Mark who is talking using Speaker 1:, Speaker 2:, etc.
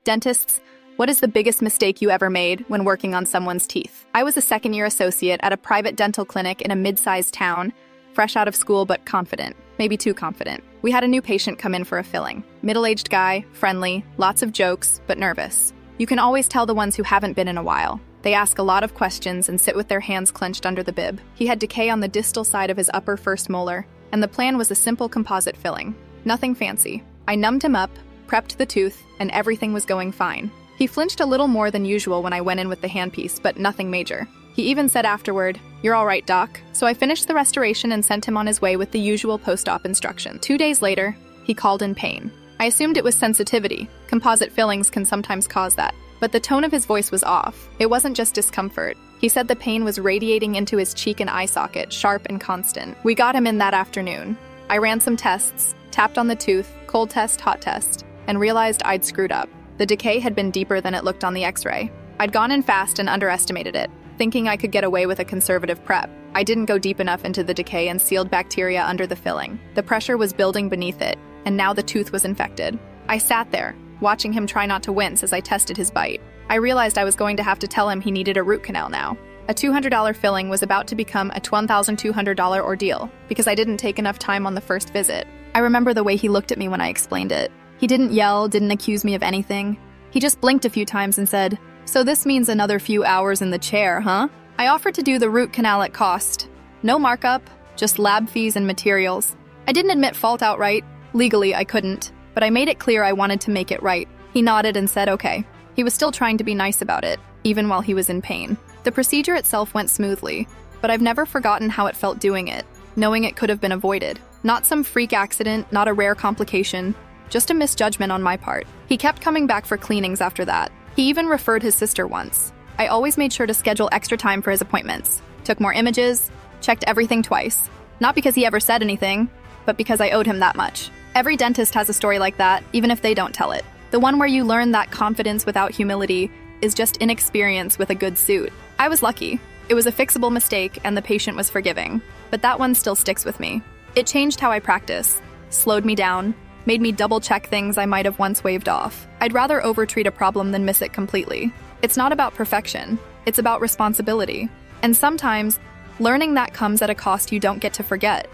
Speaker 1: Dentists, what is the biggest mistake you ever made when working on someone's teeth? I was a second-year associate at a private dental clinic in a mid-sized town, fresh out of school but confident, maybe too confident. We had a new patient come in for a filling. Middle-aged guy, friendly, lots of jokes, but nervous. You can always tell the ones who haven't been in a while. They ask a lot of questions and sit with their hands clenched under the bib. He had decay on the distal side of his upper first molar, and the plan was a simple composite filling. Nothing fancy. I numbed him up, prepped the tooth, and everything was going fine. He flinched a little more than usual when I went in with the handpiece, but nothing major. He even said afterward, "You're all right, doc." So I finished the restoration and sent him on his way with the usual post-op instruction. 2 days later, he called in pain. I assumed it was sensitivity. Composite fillings can sometimes cause that. But the tone of his voice was off. It wasn't just discomfort. He said the pain was radiating into his cheek and eye socket, sharp and constant. We got him in that afternoon. I ran some tests, tapped on the tooth, cold test, hot test, and realized I'd screwed up. The decay had been deeper than it looked on the x-ray. I'd gone in fast and underestimated it, thinking I could get away with a conservative prep. I didn't go deep enough into the decay and sealed bacteria under the filling. The pressure was building beneath it, and now the tooth was infected. I sat there, watching him try not to wince as I tested his bite. I realized I was going to have to tell him he needed a root canal now. A $200 filling was about to become a $1,200 ordeal because I didn't take enough time on the first visit. I remember the way he looked at me when I explained it. He didn't yell, didn't accuse me of anything. He just blinked a few times and said, "So this means another few hours in the chair, huh?" I offered to do the root canal at cost. No markup, just lab fees and materials. I didn't admit fault outright. Legally, I couldn't, but I made it clear I wanted to make it right. He nodded and said okay. He was still trying to be nice about it, even while he was in pain. The procedure itself went smoothly, but I've never forgotten how it felt doing it, knowing it could have been avoided. Not some freak accident, not a rare complication, just a misjudgment on my part. He kept coming back for cleanings after that. He even referred his sister once. I always made sure to schedule extra time for his appointments, took more images, checked everything twice. Not because he ever said anything, but because I owed him that much. Every dentist has a story like that, even if they don't tell it. The one where you learn that confidence without humility is just inexperience with a good suit. I was lucky. It was a fixable mistake and the patient was forgiving, but that one still sticks with me. It changed how I practice, slowed me down, made me double-check things I might have once waved off. I'd rather overtreat a problem than miss it completely. It's not about perfection, it's about responsibility. And sometimes, learning that comes at a cost you don't get to forget.